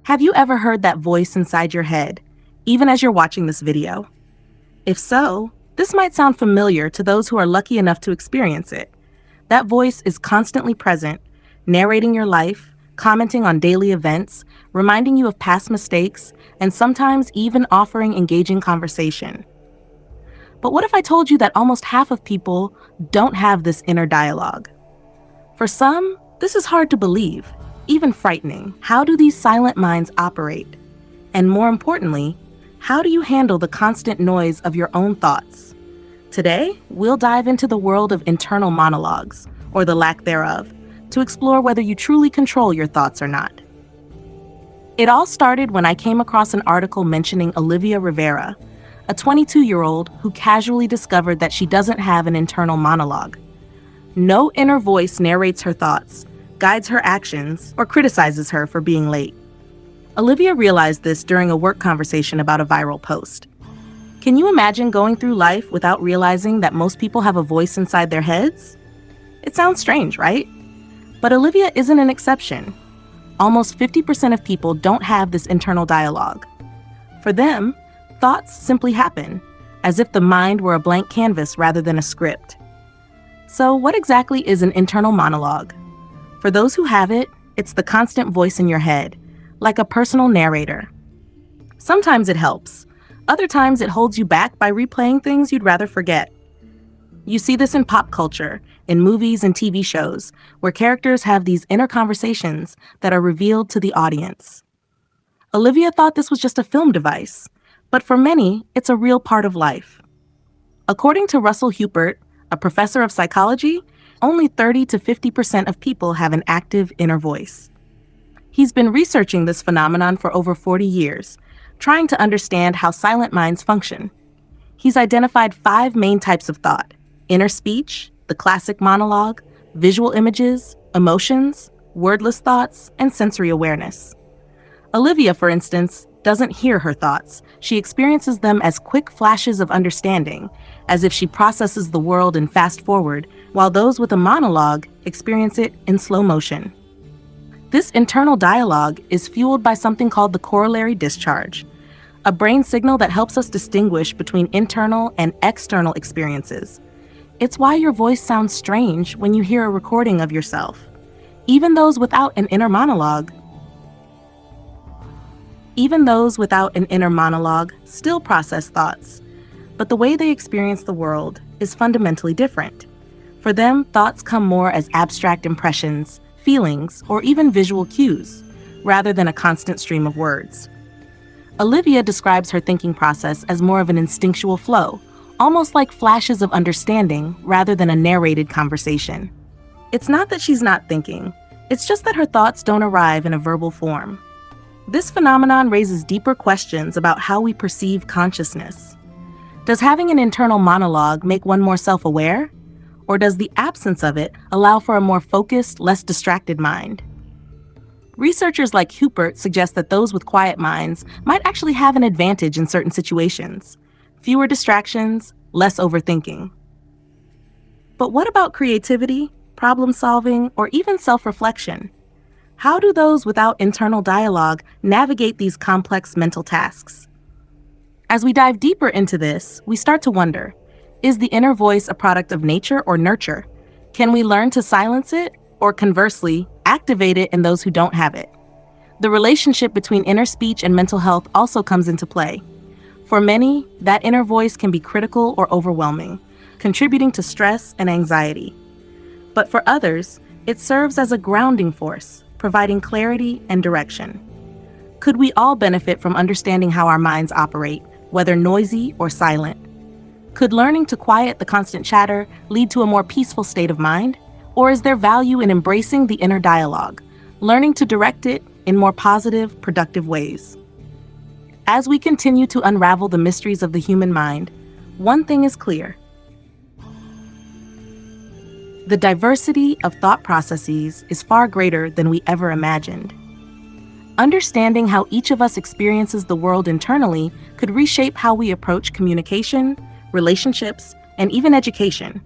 Have you ever heard that voice inside your head, even as you're watching this video? If so, this might sound familiar to those who are lucky enough to experience it. That voice is constantly present, narrating your life, commenting on daily events, reminding you of past mistakes, and sometimes even offering engaging conversation. But what if I told you that almost half of people don't have this inner dialogue? For some, this is hard to believe, even frightening. How do these silent minds operate? And more importantly, how do you handle the constant noise of your own thoughts? Today, we'll dive into the world of internal monologues, or the lack thereof, to explore whether you truly control your thoughts or not. It all started when I came across an article mentioning Olivia Rivera, a 22-year-old who casually discovered that she doesn't have an internal monologue. No inner voice narrates her thoughts, guides her actions, or criticizes her for being late. Olivia realized this during a work conversation about a viral post. Can you imagine going through life without realizing that most people have a voice inside their heads? It sounds strange, right? But Olivia isn't an exception. Almost 50% of people don't have this internal dialogue. For them, thoughts simply happen, as if the mind were a blank canvas rather than a script. So what exactly is an internal monologue? For those who have it, it's the constant voice in your head, like a personal narrator. Sometimes it helps. Other times it holds you back by replaying things you'd rather forget. You see this in pop culture, in movies and TV shows, where characters have these inner conversations that are revealed to the audience. Olivia thought this was just a film device, but for many, it's a real part of life. According to Russell Hupert, a professor of psychology, only 30 to 50% of people have an active inner voice. He's been researching this phenomenon for over 40 years, trying to understand how silent minds function. He's identified 5 main types of thought: inner speech, the classic monologue, visual images, emotions, wordless thoughts, and sensory awareness. Olivia, for instance, doesn't hear her thoughts. She experiences them as quick flashes of understanding, as if she processes the world in fast forward, while those with a monologue experience it in slow motion. This internal dialogue is fueled by something called the corollary discharge, a brain signal that helps us distinguish between internal and external experiences. It's why your voice sounds strange when you hear a recording of yourself. Even those without an inner monologue still process thoughts, but the way they experience the world is fundamentally different. For them, thoughts come more as abstract impressions, feelings, or even visual cues, rather than a constant stream of words. Olivia describes her thinking process as more of an instinctual flow, almost like flashes of understanding rather than a narrated conversation. It's not that she's not thinking, it's just that her thoughts don't arrive in a verbal form. This phenomenon raises deeper questions about how we perceive consciousness. Does having an internal monologue make one more self-aware? Or does the absence of it allow for a more focused, less distracted mind? Researchers like Hupert suggest that those with quiet minds might actually have an advantage in certain situations. Fewer distractions, less overthinking. But what about creativity, problem solving, or even self-reflection? How do those without internal dialogue navigate these complex mental tasks? As we dive deeper into this, we start to wonder, is the inner voice a product of nature or nurture? Can we learn to silence it, or conversely, activate it in those who don't have it? The relationship between inner speech and mental health also comes into play. For many, that inner voice can be critical or overwhelming, contributing to stress and anxiety. But for others, it serves as a grounding force, providing clarity and direction. Could we all benefit from understanding how our minds operate, whether noisy or silent? Could learning to quiet the constant chatter lead to a more peaceful state of mind? Or is there value in embracing the inner dialogue, learning to direct it in more positive, productive ways? As we continue to unravel the mysteries of the human mind, one thing is clear. The diversity of thought processes is far greater than we ever imagined. Understanding how each of us experiences the world internally could reshape how we approach communication, relationships, and even education.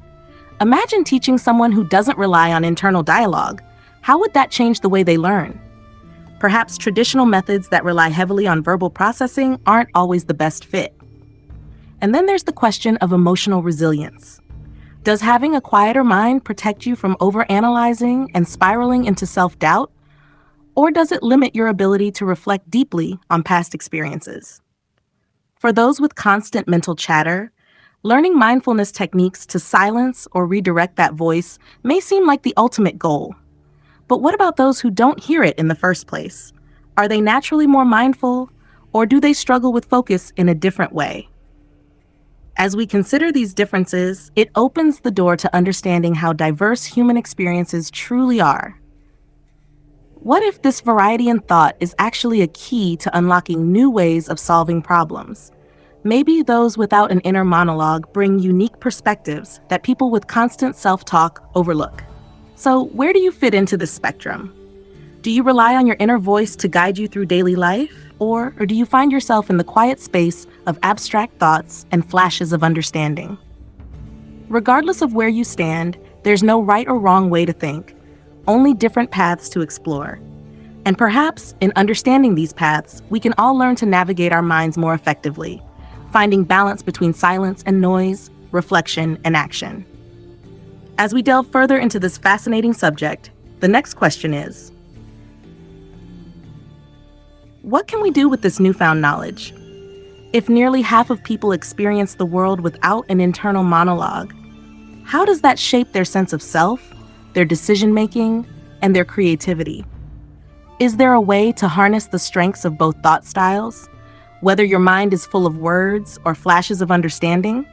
Imagine teaching someone who doesn't rely on internal dialogue. How would that change the way they learn? Perhaps traditional methods that rely heavily on verbal processing aren't always the best fit. And then there's the question of emotional resilience. Does having a quieter mind protect you from overanalyzing and spiraling into self-doubt? Or does it limit your ability to reflect deeply on past experiences? For those with constant mental chatter, learning mindfulness techniques to silence or redirect that voice may seem like the ultimate goal. But what about those who don't hear it in the first place? Are they naturally more mindful, or do they struggle with focus in a different way? As we consider these differences, it opens the door to understanding how diverse human experiences truly are. What if this variety in thought is actually a key to unlocking new ways of solving problems? Maybe those without an inner monologue bring unique perspectives that people with constant self-talk overlook. So, where do you fit into this spectrum? Do you rely on your inner voice to guide you through daily life? Or do you find yourself in the quiet space of abstract thoughts and flashes of understanding? Regardless of where you stand, there's no right or wrong way to think, only different paths to explore. And perhaps, in understanding these paths, we can all learn to navigate our minds more effectively, finding balance between silence and noise, reflection and action. As we delve further into this fascinating subject, the next question is, what can we do with this newfound knowledge? If nearly half of people experience the world without an internal monologue, how does that shape their sense of self, their decision-making, and their creativity? Is there a way to harness the strengths of both thought styles, whether your mind is full of words or flashes of understanding?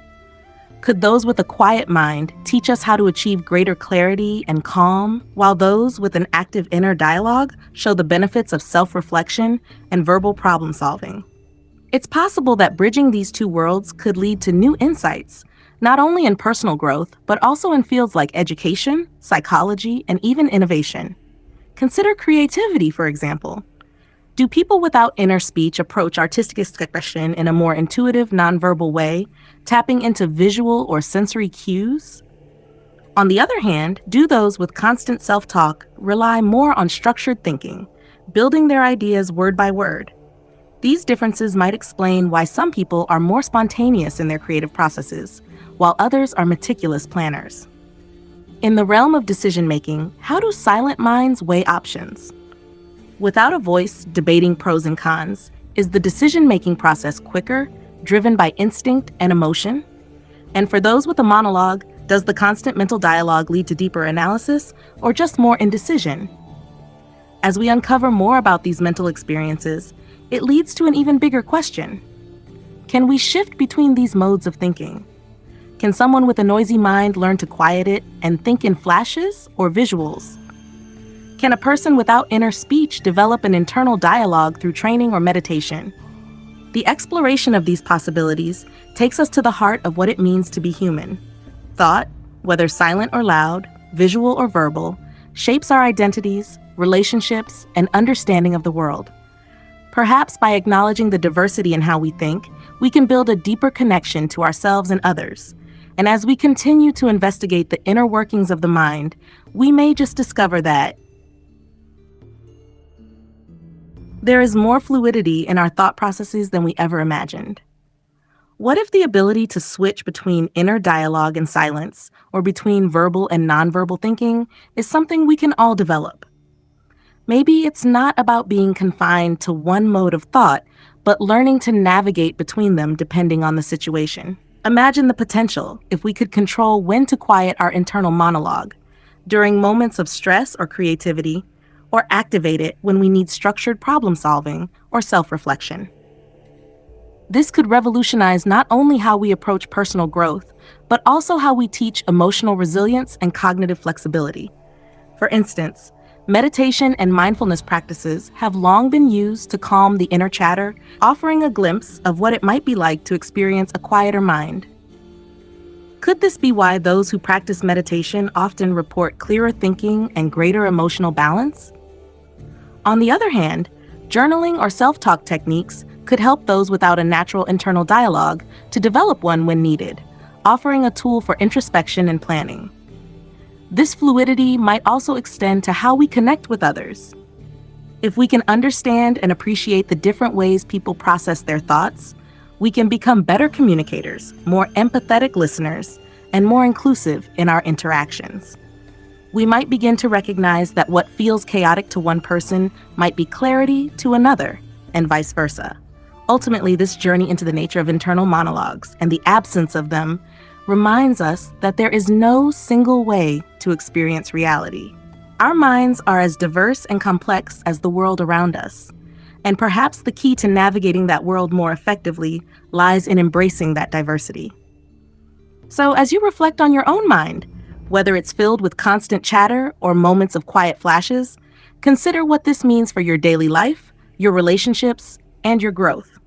Could those with a quiet mind teach us how to achieve greater clarity and calm, while those with an active inner dialogue show the benefits of self-reflection and verbal problem-solving? It's possible that bridging these two worlds could lead to new insights, not only in personal growth, but also in fields like education, psychology, and even innovation. Consider creativity, for example. Do people without inner speech approach artistic expression in a more intuitive, nonverbal way, tapping into visual or sensory cues? On the other hand, do those with constant self-talk rely more on structured thinking, building their ideas word by word? These differences might explain why some people are more spontaneous in their creative processes, while others are meticulous planners. In the realm of decision-making, how do silent minds weigh options? Without a voice debating pros and cons, is the decision-making process quicker, driven by instinct and emotion? And for those with a monologue, does the constant mental dialogue lead to deeper analysis or just more indecision? As we uncover more about these mental experiences, it leads to an even bigger question. Can we shift between these modes of thinking? Can someone with a noisy mind learn to quiet it and think in flashes or visuals? Can a person without inner speech develop an internal dialogue through training or meditation? The exploration of these possibilities takes us to the heart of what it means to be human. Thought, whether silent or loud, visual or verbal, shapes our identities, relationships, and understanding of the world. Perhaps by acknowledging the diversity in how we think, we can build a deeper connection to ourselves and others. And as we continue to investigate the inner workings of the mind, we may just discover that there is more fluidity in our thought processes than we ever imagined. What if the ability to switch between inner dialogue and silence, or between verbal and nonverbal thinking, is something we can all develop? Maybe it's not about being confined to one mode of thought, but learning to navigate between them depending on the situation. Imagine the potential if we could control when to quiet our internal monologue during moments of stress or creativity, or activate it when we need structured problem-solving or self-reflection. This could revolutionize not only how we approach personal growth, but also how we teach emotional resilience and cognitive flexibility. For instance, meditation and mindfulness practices have long been used to calm the inner chatter, offering a glimpse of what it might be like to experience a quieter mind. Could this be why those who practice meditation often report clearer thinking and greater emotional balance? On the other hand, journaling or self-talk techniques could help those without a natural internal dialogue to develop one when needed, offering a tool for introspection and planning. This fluidity might also extend to how we connect with others. If we can understand and appreciate the different ways people process their thoughts, we can become better communicators, more empathetic listeners, and more inclusive in our interactions. We might begin to recognize that what feels chaotic to one person might be clarity to another, and vice versa. Ultimately, this journey into the nature of internal monologues and the absence of them reminds us that there is no single way to experience reality. Our minds are as diverse and complex as the world around us, and perhaps the key to navigating that world more effectively lies in embracing that diversity. So, as you reflect on your own mind, whether it's filled with constant chatter or moments of quiet flashes, consider what this means for your daily life, your relationships, and your growth.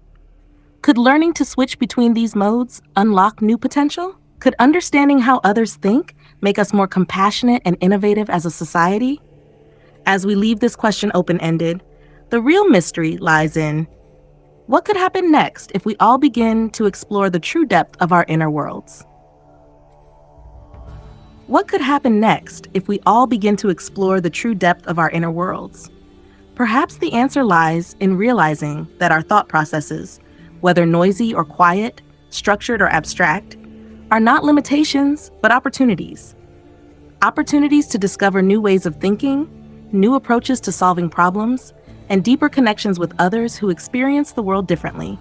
Could learning to switch between these modes unlock new potential? Could understanding how others think make us more compassionate and innovative as a society? As we leave this question open-ended, the real mystery lies in what could happen next if we all begin to explore the true depth of our inner worlds? What could happen next if we all begin to explore the true depth of our inner worlds? Perhaps the answer lies in realizing that our thought processes, whether noisy or quiet, structured or abstract, are not limitations, but opportunities. Opportunities to discover new ways of thinking, new approaches to solving problems, and deeper connections with others who experience the world differently.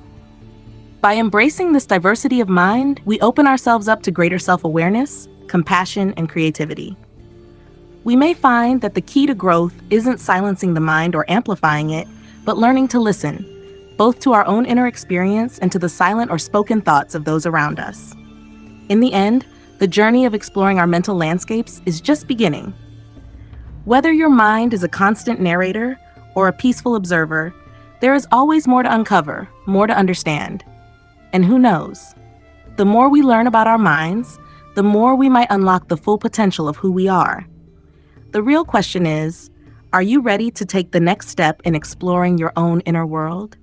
By embracing this diversity of mind, we open ourselves up to greater self-awareness, compassion, and creativity. We may find that the key to growth isn't silencing the mind or amplifying it, but learning to listen, both to our own inner experience and to the silent or spoken thoughts of those around us. In the end, the journey of exploring our mental landscapes is just beginning. Whether your mind is a constant narrator or a peaceful observer, there is always more to uncover, more to understand. And who knows? The more we learn about our minds, the more we might unlock the full potential of who we are. The real question is, are you ready to take the next step in exploring your own inner world?